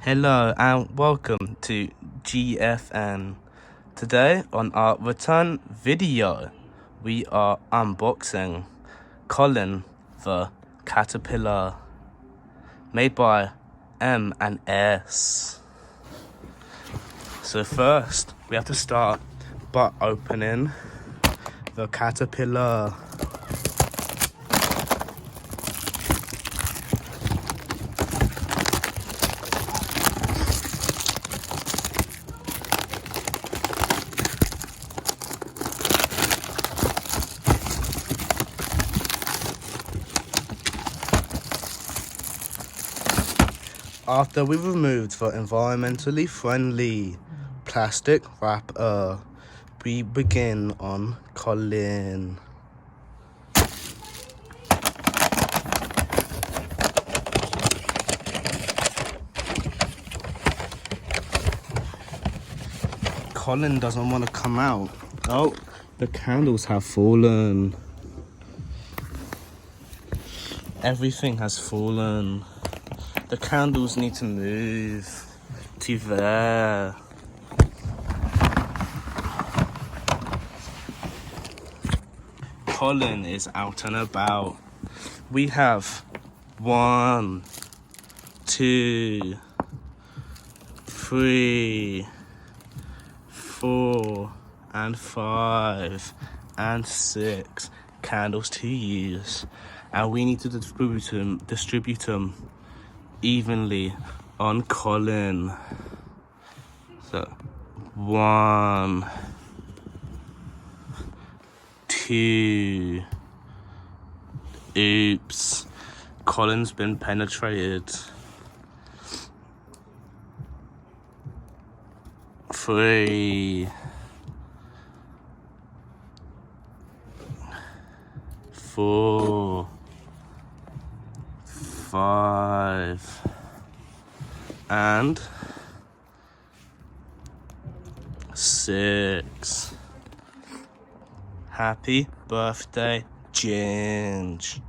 Hello and welcome to GFN. Today on our return video, we are unboxing Colin the Caterpillar, made by M&S. So first, we have to start by opening the Caterpillar. After we removed the environmentally friendly plastic wrapper, we begin on Colin. Colin doesn't want to come out. Oh, the candles have fallen. Everything has fallen. The candles need to move to there. Colin is out and about. We have 1, 2, 3, 4, and 5, and 6 candles to use, and we need to distribute them evenly on Colin. So 1, 2, oops, Colin's been penetrated. 3, 4, 5, and 6. Happy birthday, Ginge.